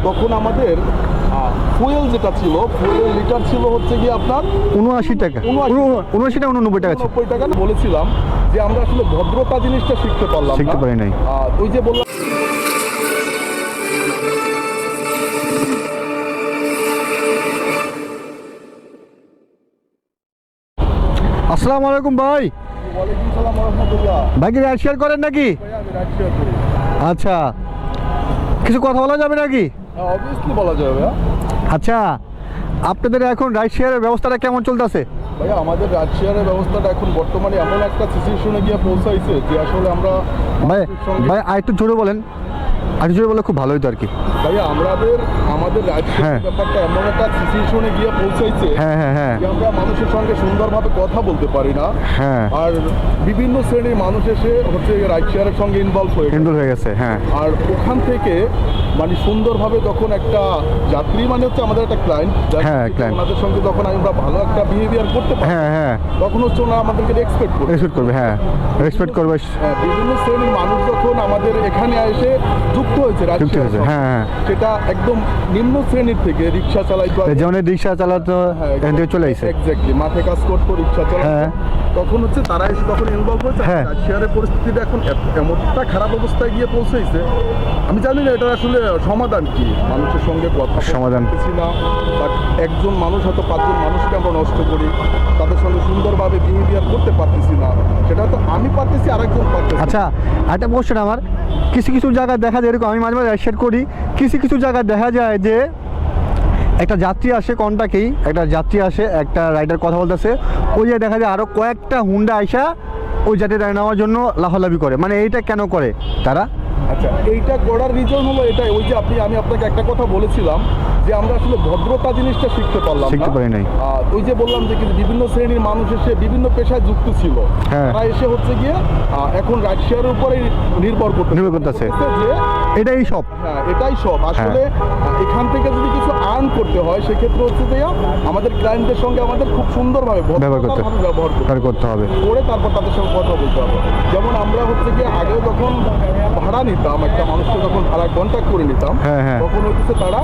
তখন আমাদের ফুয়েল যেটা ছিল, ফুয়েলের লিটার ছিল হচ্ছে গিয়ে আপনার 79 টাকা, 79 টাকা 89 টাকা ছিল। 90 টাকা। বলেছিলাম যে আমরা আসলে ভদ্রতা জিনিসটা শিখতে পারলাম না, শিখতে পারি নাই। ওই যে বললাম আসসালামু আলাইকুম ভাই। ওয়ালাইকুম সালাম ওয়া রাহমাতুল্লাহ। ভাই কি রাইড শেয়ার করেন নাকি? ভাই আমি রাইড শেয়ার করি। আচ্ছা, কিছু কথা বলা যাবে নাকি? অবভিয়াসলি বলা যাবে ভাইয়া। আচ্ছা, আপনাদের এখন রাইড শেয়ারের ব্যবস্থাটা কেমন চলতেছে? ভাইয়া আমাদের রাইড শেয়ারের ব্যবস্থাটা এখন বর্তমানে এমন একটা সিচুয়েশনে গিয়ে পৌঁছাইছে যে আসলে আমরা ভাই ভাই আর একটু জোরে বলেন, আর জোরে বলে খুব ভালো হতো আর কি। ভাইয়া আমাদের রাইড হ্যাঁ। শেয়ারের ব্যাপারটা এমন একটা সিচুয়েশনে গিয়ে পৌঁছাইছে হ্যাঁ হ্যাঁ হ্যাঁ যে আমরা মানুষের সঙ্গে সুন্দরভাবে কথা বলতে পারি না। হ্যাঁ, আর বিভিন্ন শ্রেণীর মানুষ এসে হচ্ছে রাইড শেয়ারের সঙ্গে ইনভলভ হয়ে গেছে। ইনভলভ হয়ে গেছে। হ্যাঁ, আর ওখান থেকে মানে সুন্দরভাবে যখন একটা যাত্রী মানে হচ্ছে আমাদের একটা ক্লায়েন্ট, হ্যাঁ, client। ওনাদের সঙ্গে যখন আমরা ভালো একটা বিহেভিয়ার করতে পারি, হ্যাঁ হ্যাঁ তখন হচ্ছে ওনারা আমাদেরকে রেসপেক্ট করবে। রেসপেক্ট করবে। হ্যাঁ, রেসপেক্ট করবে। হ্যাঁ, বিভিন্ন শ্রেণীর মানুষ যখন আমাদের এখানে এসে যুক্ত হয়েছে রাইড যুক্ত হয়েছে। শেয়ারের সঙ্গে, হ্যাঁ হ্যাঁ, সেটা একদম নিম্ন শ্রেণীর থেকে রিক্সা চালাইতো, যেমন রিক্সা চালাতো এখান থেকে চলে আসছে। এক্স্যাক্টলি মাঠে কাজ করতো, রিক্সা চালাতো, হ্যাঁ। তখন হচ্ছে তারা এসে তখন ইনভলভ হয়েছে। হ্যাঁ। রাইড শেয়ারের পরিস্থিতিটা এখন এমনটা খারাপ অবস্থায় গিয়ে পৌঁছেছে, আমি জানি না এটা আসলে সমাধান কি। মানুষের সঙ্গে কথা বলতে সমাধান পারতেছি না, বাট একজন মানুষ হয়তো 5 জন মানুষকে আমরা নষ্ট করি, তাদের সঙ্গে সুন্দরভাবে বিহেভিয়ার করতে পারতেছি না, সেটা তো আমি পারতেছি, আরেকজন পারতেছি। আচ্ছা, একটা কোশ্চেন আমার, কিছু কিছু জায়গায় দেখা যায় এরকম, আমি মাঝে মাঝে রাইড শেয়ার করি, কিছু কিছু জায়গায় দেখা যায় যে একটা যাত্রী আসে, কন্টাকেই একটা যাত্রী আসে, একটা রাইডার কথা বলতেছে, ওই যে দেখা যায় আরও কয়েকটা হুন্ডা আইসা ওই যাত্রীটা নেওয়ার জন্য লাফালাফি করে। মানে এইটা কেন করে তারা? আচ্ছা, এইটা করার রিজন হলো এটাই, ওই যে আমি আপনাকে একটা কথা বলেছিলাম যে আমরা আসলে ভদ্রতা জিনিসটা শিখতে পারলাম না। শিখতে পারি নাই। ওই যে বললাম যে কিন্তু বিভিন্ন শ্রেণীর মানুষ এসে বিভিন্ন পেশায় যুক্ত ছিল, হ্যাঁ। তারা এসে হচ্ছে গিয়ে এখন রাইড শেয়ারের উপরেই নির্ভর করতেছে যে এটাই সব। হ্যাঁ, এটাই সব আসলে। এখান থেকে যদি কিছু আর্ন করতে হয় সেক্ষেত্রে হচ্ছে যে আমাদের ক্লায়েন্টদের সঙ্গে আমাদের খুব সুন্দরভাবে ব্যবহার করতে হবে করে তারপর তাদের সঙ্গে কথা বলতে হবে। যেমন আমরা হচ্ছে গিয়ে আগে যখন ভাড়া নিতাম, একটা মানুষকে যখন ভাড়া কন্ট্যাক্ট করে নিতাম, হ্যাঁ, হ্যাঁ। তখন হচ্ছে তারা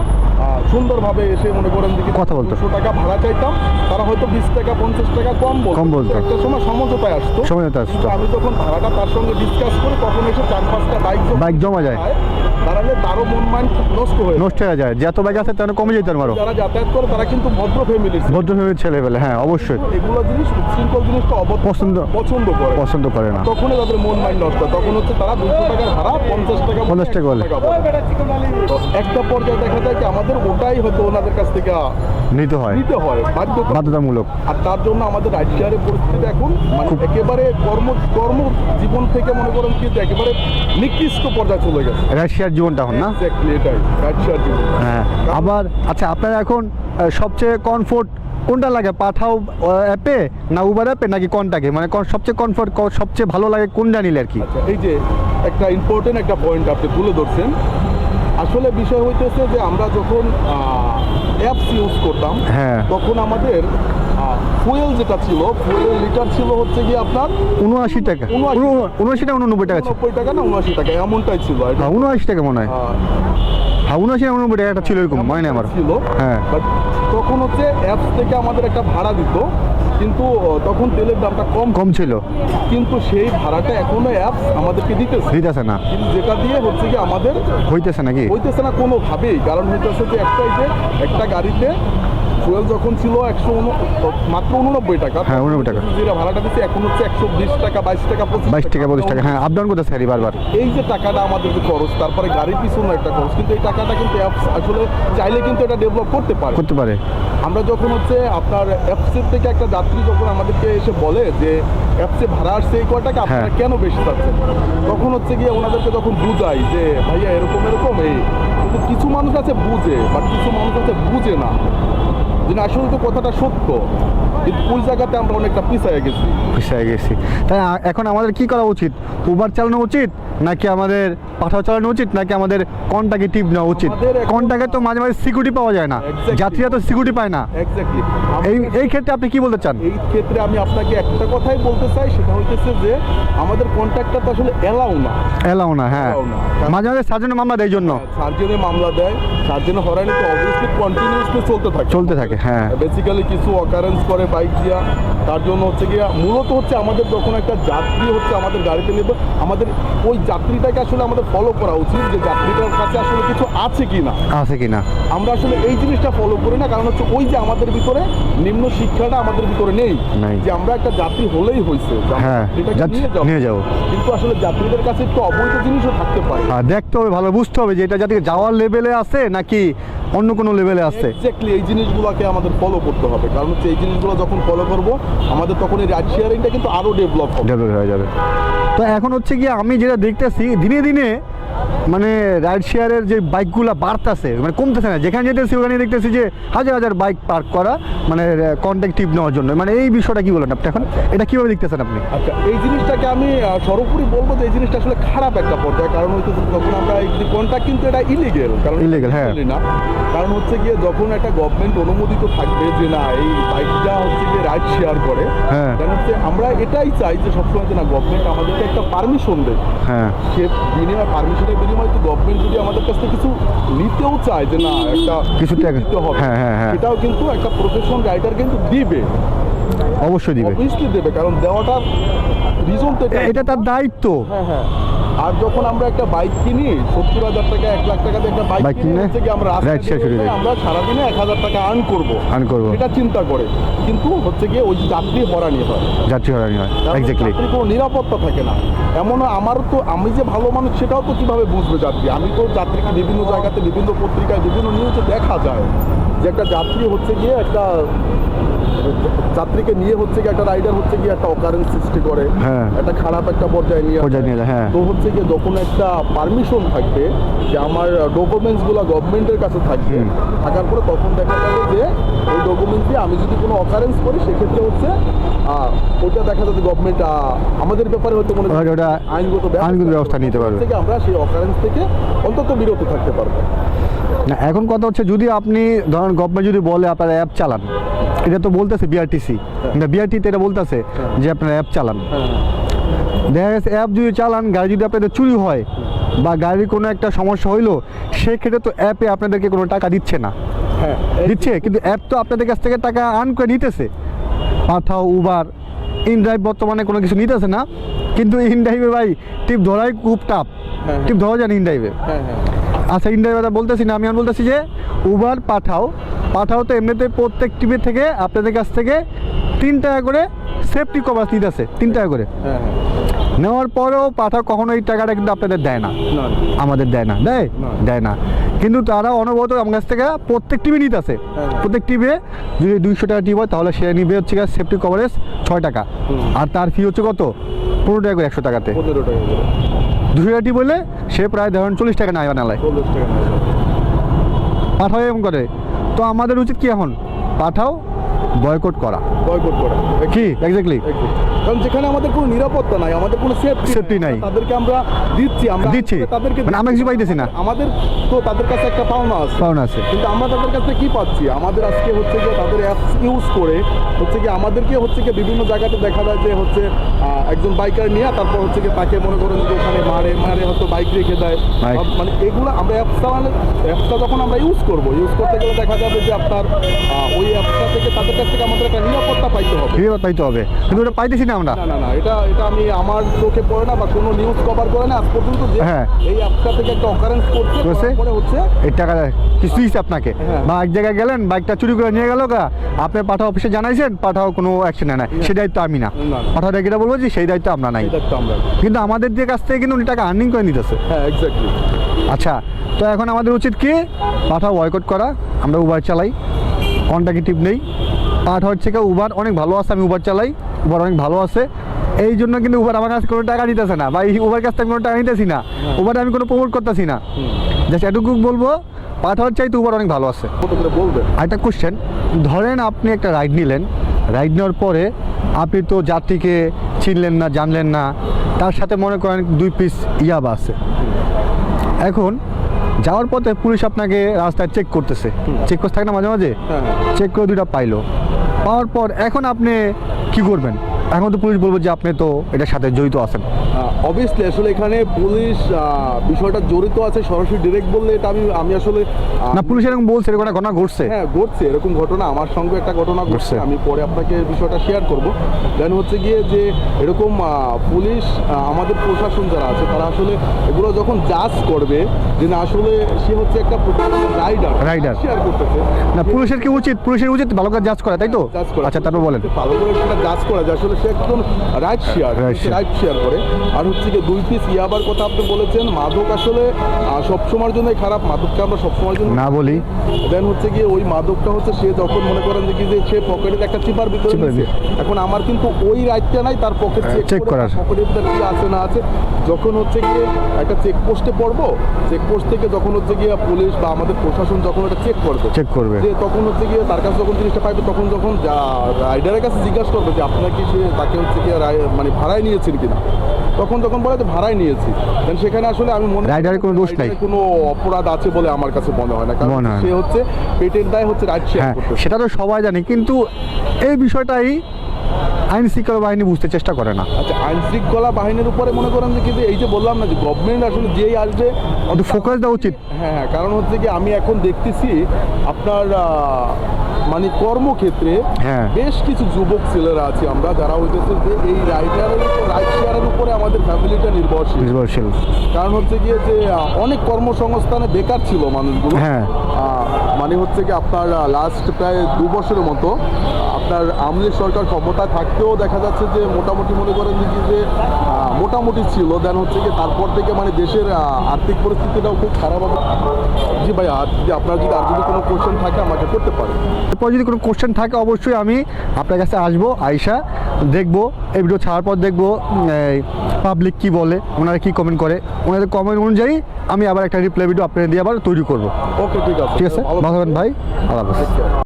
সুন্দরভাবে এসে মনে করেন যে কথা বলতো। 200 টাকা ভাড়া চাইতাম, তারা হয়তো 20 টাকা 50 টাকা কম বলতো। একটা সময় সমঝোতায় আসতো। কিন্তু আমি যখন ভাড়াটা তার সঙ্গে ডিসকাস করি, তখন এসে 4-5টা বাইক জমা যায়, তাহলে তারও মন মাইন্ড নষ্ট হয়ে যায়। যত বাইক আছে তারা কমে যেতে পারো। যারা যাতায়াত করে তারা কিন্তু ভদ্র ফ্যামিলির ছেলে পেলে, হ্যাঁ অবশ্যই এগুলো জিনিস সিম্পল জিনিসটা পছন্দ করে না, তখনই তাদের মন মাইন্ড নষ্ট। তখন হচ্ছে তারা 200 টাকার ভাড়া 50 টাকা বলে। তো একটা পর্যায়ে দেখা যায় যে আমাদের ওটাই হয়তো ওনাদের কাছ থেকে নিতে হয় বাধ্যতামূলক। আর তার জন্য আমাদের রাইড শেয়ারের পরিস্থিতি এখন মানে একেবারে কর্ম জীবন থেকে মনে করেন কিন্তু একেবারে নিকৃষ্ট পর্যায়ে চলে গেছে রাইড শেয়ার জীবনটা এখন না। এক্স্যাক্টলি এটাই রাইড শেয়ার জীবন। হ্যাঁ, আবার আচ্ছা, আপনারা এখন সবচেয়ে কমফোর্ট কোনটা লাগে, পাঠাও অ্যাপে না উবার অ্যাপে নাকি কোনটাকে, মানে সবচেয়ে কমফোর্ট সবচেয়ে ভালো লাগে কোনটা নিলে আর কি? আচ্ছা, এই যে একটা ইম্পর্টেন্ট একটা পয়েন্ট আপনি তুলে ধরছেন। আসলে বিষয় হইতেছে যে আমরা যখন অ্যাপস ইউজ করতাম, হ্যাঁ, তখন আমাদের ফুয়েল যেটা ছিল, ফুয়েলের লিটার ছিল হচ্ছে গিয়ে আপনার 79 টাকা, 79 টাকা 89 টাকা ছিল। 90 টাকা না 79 টাকা এমনটাই ছিল। 79 টাকা মনে হয়। হ্যাঁ, 79 টাকা একটা ছিল, এরকম মনে নেই আমার। ছিল। হ্যাঁ, বাট তখন হচ্ছে অ্যাপস থেকে আমাদের একটা ভাড়া দিত, কিন্তু তখন তেলের দামটা কম ছিল, কিন্তু সেই ভাড়াটা এখনো অ্যাপস আমাদেরকে দিতেছে না। কিন্তু যেটা দিয়ে হচ্ছে কি আমাদের হইতেছে না কোনোভাবেই। কারণ হইতেছে যে একটা গাড়িতে ফুয়েল যখন ছিল মাত্র 89 টাকা, হ্যাঁ 89 টাকা, যেটা ভাড়াটা দিচ্ছে এখন হচ্ছে 120 টাকা 22 টাকা 25 টাকা। হ্যাঁ, আপ ডাউন করতেছে বারবার। এই যে টাকাটা আমাদের যে খরচ, তারপরে গাড়ির পিছনে একটা খরচ, কিন্তু এই টাকাটা কিন্তু অ্যাপস আসলে চাইলে কিন্তু এটা ডেভেলপ করতে পারে। আমরা যখন হচ্ছে আপনার অ্যাপসের থেকে একটা যাত্রী যখন আমাদেরকে এসে বলে যে অ্যাপসে ভাড়া আসছে এই কয় টাকা, আপনারা কেন বেশি পাচ্ছেন, তখন হচ্ছে গিয়ে ওনাদেরকে যখন বুঝাই যে ভাইয়া এরকম এই, কিন্তু কিছু মানুষ আছে বুঝে, বাট কিছু মানুষ আছে বুঝে না যে আসলে তো কথাটা সত্য, কিন্তু ওই জায়গাতে আমরা অনেকটা পিছিয়ে গেছি। তাই এখন আমাদের কি করা উচিত? উবার চালানো উচিত নাকি আমাদের পাঠাও চালানো উচিত, নাকি আমাদের কনটাকে টিপ নেওয়া উচিত? আমাদের এখন- কনটাকে তো মাঝে মাঝে সিকিউরিটি পাওয়া যায় না, Exactly. যাত্রীরা তো সিকিউরিটি পায় না। এক্স্যাক্টলি এই ক্ষেত্রে আপনি কি বলতে চান? এই ক্ষেত্রে আমি আপনাকে একটা কথাই বলতে চাই, সেটা হইতেছে যে আমাদের কন্ট্রাক্টটা তো আসলে এলাও না। এলাও না, হ্যাঁ। এলাও না। মাঝে মাঝে সার্জনের মামলা দেয় এই জন্য। সার্জনে মামলা দেয়, সার্জনে হরানি তো অবভিয়াসলি কন্টিনিউসলি চলতে থাকে। হ্যাঁ। বেসিক্যালি কিছু অকারেন্স করে বাইক দিয়া, তার জন্য হচ্ছে গিয়ে মূলত হচ্ছে আমাদের যখন একটা যাত্রী হচ্ছে আমাদের গাড়িতে নেবে, আমাদের ওই যাত্রীটাকে আসলে আমাদের ফলো করা উচিত যে যাত্রীটার কাছে আসলে কিছু আছে কি না। আছে কিনা আমরা আসলে এই জিনিসটা ফলো করি না, কারণ হচ্ছে ওই যে আমাদের ভিতরে নিম্ন শিক্ষাটা আমাদের ভিতরে নেই নাই। যে আমরা একটা যাত্রী হলেই হয়েছে যে আমরা হ্যাঁ, যাত্রীটাকে নিয়ে যাবো। কিন্তু আসলে যাত্রীদের কাছে একটু অবৈধ জিনিসও থাকতে পারে। আর দেখতে হবে, ভালো বুঝতে হবে যে এটা যাতে যাওয়ার লেভেলে আছে নাকি অন্য কোনো লেভেলে আছে। এক্স্যাক্টলি এই জিনিসগুলোকে আমাদের ফলো করতে হবে, কারণ হচ্ছে এই জিনিসগুলো যখন ফলো করব আমাদের তখন এই রাইড শেয়ারিংটা কিন্তু আরও ডেভেলপ হবে। ডেভেলপ হয়ে যাবে। তো এখন হচ্ছে কি আমি যেটা দেখতেছি দিনে দিনে মানে রাইড শেয়ারের যে বাইকগুলো বাড়তেছে, মানে কমতেছে না। যেখানে যেতেছি ওখানে দেখতেছি যে হাজার হাজার বাইক পার্ক করা, মানে কন্ট্যাক্ট টিপ নেওয়ার জন্য। মানে এই বিষয়টা কি বলেন আপনি এখন, এটা কীভাবে দেখতেছেন আপনি? আচ্ছা, এই জিনিসটাকে আমি সর্বোপরি বলবো যে এই জিনিসটা আসলে খারাপ একটা পর্যায়ে, কারণ হচ্ছে যখন আমরা এই কন্ট্রাক্ট কিন্তু এটা ইলিগেল, কারণ Illegal, হ্যাঁ। না, কারণ হচ্ছে গিয়ে যখন একটা গভর্নমেন্ট অনুমোদিত থাকবে যে না এই বাইকটা হচ্ছে গিয়ে রাইড শেয়ার করে, হ্যাঁ। কারণ হচ্ছে আমরা এটাই চাই যে সবসময় যে না গভর্নমেন্ট আমাদেরকে একটা পারমিশন দেয়। হ্যাঁ, সে বিনিময় পারমিশনের বিনিময়ে তো গভর্নমেন্ট যদি আমাদের কাছ থেকে কিছু নিতেও চায় যে না একটা কিছু টাকা দিতে হবে, হ্যাঁ, হ্যাঁ, হ্যাঁ। এটাও কিন্তু একটা প্রফেশনাল রাইডার কিন্তু দিবে, অবশ্যই দিবে। অবভিয়াসলি দেবে, কারণ দেওয়াটা রিজন তো এটা তার দায়িত্ব। হ্যাঁ হ্যাঁ। আর যখন আমরা একটা বাইক কিনি 70,000 টাকা 1 লাখ টাকা দিয়ে একটা বাইক বাইক কিনে কিনে হচ্ছে কি আমরা ride রাস্তায় share শুরু বের হয়ে করি। আমরা সারাদিনে 1,000 টাকা আর্ন করবো, এটা চিন্তা করে, কিন্তু হচ্ছে গিয়ে ওই যাত্রী হরানি হয়, যাত্রী হয়রানি হয়। কারণ এক্স্যাক্টলি। যাত্রীর কোনো নিরাপত্তা থাকে না। এমন আমার তো আমি যে ভালো মানুষ সেটাও তো কিভাবে বুঝবে যাত্রী? আমি তো যাত্রীকে বিভিন্ন জায়গাতে বিভিন্ন পত্রিকায় বিভিন্ন নিউজে দেখা যায় যে একটা যাত্রী হচ্ছে গিয়ে একটা যাত্রীকে নিয়ে হচ্ছে গিয়ে একটা রাইডার হচ্ছে গিয়ে একটা অকারেন্স সৃষ্টি করে, হ্যাঁ। একটা খারাপ একটা পর্যায়ে নিয়ে পর্যায়ে নিয়ে যায়, হ্যাঁ। তো হচ্ছে গিয়ে যখন একটা পারমিশন থাকবে যে আমার ডকুমেন্টসগুলো গভর্নমেন্টের কাছে থাকবে, থাকার পরে তখন দেখা যাবে যে ওই ডকুমেন্টস দিয়ে আমি যদি কোনো অকারেন্স করি সেক্ষেত্রে হচ্ছে ওটা দেখা যাবে গভর্নমেন্ট আমাদের ব্যাপারে হয়তো মনে ওটা আইনগত ব্যবস্থা নিতে পারবে। থেকে আমরা সেই অকারেন্স থেকে অন্তত বিরত থাকতে পারবো। না, এখন কথা হচ্ছে যদি আপনি ধরেন গভর্নমেন্ট যদি বলে আপনারা অ্যাপ চালান, এটা তো বলতেছে বিআরটিসি, বিআরটিতে এটা বলতেছে যে আপনারা অ্যাপ চালান। দেখা গেছে অ্যাপ যদি চালান, গাড়ি যদি আপনাদের চুরি হয় বা গাড়ির কোনো একটা সমস্যা হইলো, সেক্ষেত্রে তো অ্যাপে আপনাদেরকে কোনো টাকা দিচ্ছে না। হ্যাঁ, দিচ্ছে, কিন্তু অ্যাপ তো আপনাদের কাছ থেকে টাকা আর্ন করে নিতেছে। পাঠাও, উবার, ইনড্রাইভ বর্তমানে কোনো কিছু নিতেছে না, কিন্তু ইনড্রাইভে ভাই টিপ ধরাই খুব টাফ। হ্যাঁ। টিপ ধরা যায় না ইনড্রাইভে। হ্যাঁ হ্যাঁ আচ্ছা, ইনড্রাইভারটা বলতেছি না, আমি বলতেছি যে উবার, পাঠাও তো এমনিতে প্রত্যেক টিপে থেকে আপনাদের কাছ থেকে 3 টাকা করে সেফটি কভার নিতেছে, 3 টাকা করে। হ্যাঁ হ্যাঁ। নেওয়ার পরেও পাঠাও কখনো এই টাকাটা কিন্তু আপনাদের দেয় না, না, আমাদের দেয় না, দেয় না। কিন্তু তারা অনবরত আমার কাছ থেকে প্রত্যেক টিভি নিতেছে। প্রত্যেক টিভে যদি 200 টাকা টিপ হয় তাহলে সে নিবে হচ্ছে সেফটি কভারেজ 6 টাকা, আর তার ফি হচ্ছে কত 15 টাকা করে 100 টাকাতে। 15 টাকা করে 200 টাকা টিপ বললে সে প্রায় ধরেন 40 টাকা নেয় বানালায়। 40 টাকা নেয়। পাঠাও এমন করে। তো আমাদের উচিত কি এখন? পাঠাও বয়কট করা। বয়কট করা কি এক্স্যাক্টলি? কারণ যেখানে আমাদের কোনো নিরাপত্তা নাই, আমাদের কোনো Safety নাই। তাদেরকে আমরা দিচ্ছি তাদেরকে মানে আমরা কিছু পাইতেছি না। আমাদের তো তাদের কাছে একটা পাওনা আছে, কিন্তু আমরা তাদের কাছে কি পাচ্ছি? আমাদের আজকে হচ্ছে যে তাদের অ্যাপস ইউজ করে হচ্ছে কি আমাদেরকে হচ্ছে কি বিভিন্ন জায়গাতে দেখা যায় যে হচ্ছে একজন বাইকার নিয়ে তারপর হচ্ছে কি তাকে মনে করেন যে ওখানে মারে হয়তো বাইক রেখে দেয়। মানে এগুলো আমরা অ্যাপসটা যখন আমরা ইউজ করতে গেলে দেখা যাবে যে আপনার ওই অ্যাপসটা থেকে তাদের কাছ থেকে আমাদের একটা নিরাপত্তা পাইতে হবে, কিন্তু ওটা পাইতেছি না আমরা। না এটা আমি আমার চোখে পড়ে না বা কোনো নিউজ কভার করে না আজ পর্যন্ত যে এই অ্যাপটা থেকে একটা অকারেন্স করছে পরে হচ্ছে এই টাকা কিছু দিচ্ছে আপনাকে, বা এক জায়গায় গেলেন বাইকটা চুরি করে নিয়ে গেল গা, আপনি পাঠাও অফিসে জানাইছেন, পাঠাও কোনো অ্যাকশন নেয় না, সেই দায়িত্ব আমি না। পাঠাও এটা বলবো যে সেই দায়িত্ব আমরা নাই, কিন্তু আমাদের যে কাছ থেকে কিন্তু উনি টাকা আর্নিং করে নিতেছে। হ্যাঁ এক্স্যাক্টলি। আচ্ছা, তো এখন আমাদের উচিত কি? পাঠাও বয়কট করা। আমরা উবার চালাই, কন্ট্রাক্টিভ নেই। পাঠাও হচ্ছে কি উবার অনেক ভালো আছে, আমি উবার চালাই, উবার অনেক ভালো আছে, এই জন্য কিন্তু উবার আমার কাছে কোনো টাকা দিতেছে না, বা উবার কাছ থেকে কোনো টাকা নিতেছি না, উবারে আমি কোনো প্রমোট করতেছি না। জাস্ট এটুকু বলবো, পাঠাওয়ার চাইতে উবার অনেক ভালো আছে। একটা কোশ্চেন, ধরেন আপনি একটা রাইড নিলেন, রাইড নেওয়ার পরে আপনি তো যাত্রীকে চিনলেন না, জানলেন না, তার সাথে মনে করেন 2 পিস ইয়াবা আছে। এখন যাওয়ার পথে পুলিশ আপনাকে রাস্তায় চেক করতেছে, চেক করতে থাকে না মাঝে মাঝে, হ্যাঁ, হ্যাঁ। চেক করে 2টা পাইলো, পাওয়ার পর এখন আপনি কি করবেন? এখন তো পুলিশ বলবো যে আপনি তো এটার সাথে জড়িত আছেন। অবভিয়াসলি আসলে এখানে পুলিশ বিষয়টা জড়িত আছে, সরাসরি ডিরেক্ট বললে এটা আমি আসলে না, পুলিশ এরকম বলছে, এরকম একটা ঘটনা ঘটছে। হ্যাঁ ঘটছে, এরকম ঘটনা আমার সঙ্গে একটা ঘটনা ঘটছে, আমি পরে আপনাকে বিষয়টা শেয়ার করব। দেন হচ্ছে গিয়ে যে এরকম পুলিশ আমাদের প্রশাসন যারা আছে তারা আসলে এগুলো যখন জাজ করবে যে না আসলে সে হচ্ছে একটা রাইডার শেয়ার করতেছে না, পুলিশের কি উচিত? পুলিশের উচিত ভালো করে জাজ করা, তাই তো? জাজ করা। আচ্ছা, তারপর বলেন। ভালো করে সেটা জাজ করা যে আসলে সে একজন রাইট শেয়ার করে। আর হচ্ছে কি 2 পিস ইয়াবার কথা আপনি বলেছেন, মাদক আসলে সবসময়ের জন্যই খারাপ, মাদককে আমরা সবসময়ের জন্য না বলি। দেন হচ্ছে গিয়ে ওই মাদকটা হচ্ছে সে যখন মনে করেন যে কি যে সে পকেটের একটা চিপার ভিতরে নিচ্ছে। এখন আমার কিন্তু ওই রাইটটা নাই তার পকেট চেক করার, পকেটের ভিতরে কি আছে না আছে। যখন হচ্ছে গিয়ে একটা চেকপোস্টে পড়বো, চেকপোস্ট থেকে যখন হচ্ছে গিয়ে পুলিশ বা আমাদের প্রশাসন যখন এটা চেক করবে যে তখন হচ্ছে গিয়ে তার কাছে যখন জিনিসটা পাইবে তখন যখন রাইডারের কাছে জিজ্ঞাসা করবে যে আপনার কি সে তাকে হচ্ছে গিয়ে মানে ভাড়ায় নিয়েছেন কিনা, তখন বলে যে ভাড়ায় নিয়েছি। দেন সেখানে আসলে আমি মনে রাইডারের কোনো দোষ নাই, কোনো অপরাধ আছে বলে আমার কাছে মনে হয় না, কারণ মনে হয় সে হচ্ছে পেটের দায় হচ্ছে রাইড শেয়ার করতে। সেটা তো সবাই জানে, কিন্তু এই বিষয়টাই আইন শৃঙ্খলা বাহিনী বুঝতে চেষ্টা করে না। আচ্ছা, আইন শৃঙ্খলা বাহিনীর উপরে মনে করেন যে কিন্তু এই যে বললাম না যে গভর্নমেন্ট আসলে যেই আসবে ফোকাস দেওয়া উচিত। হ্যাঁ, কারণ হচ্ছে কি আমি এখন দেখতেছি আপনার মানে কর্মক্ষেত্রে বেশ কিছু যুবক ছেলেরা আছে আমরা যারা হইতেছে যে এই রাইড শেয়ারের উপরে আমাদের ফ্যামিলিটা নির্ভরশীল। কারণ হচ্ছে গিয়ে যে অনেক কর্মসংস্থানে বেকার ছিল মানুষগুলো। মানে হচ্ছে কি আপনার লাস্ট প্রায় 2 বছরের মতো আপনার আওয়ামী লীগ সরকার ক্ষমতায় থাকতেও দেখা যাচ্ছে যে মোটামুটি মনে করেন যে মোটামুটি ছিল। দেন হচ্ছে কি তারপর থেকে মানে দেশের আর্থিক পরিস্থিতিটাও খুব খারাপ হবে। জি ভাই, আর যদি আপনার যদি কোনো কোশ্চেন থাকে আমাকে করতে পারেন। এরপর যদি কোনো কোশ্চেন থাকে অবশ্যই আমি আপনার কাছে আসবো, আইসা দেখবো, এই ভিডিও ছাড়ার পর দেখবো পাবলিক কি বলে, ওনারা কি কমেন্ট করে, ওনাদের কমেন্ট অনুযায়ী আমি আবার একটা রিপ্লাই ভিডিও আপনাদের দিয়ে আবার তৈরি করবো। ওকে, ঠিক আছে, ভালো থাকবেন ভাই, আল্লাহ হাফেজ।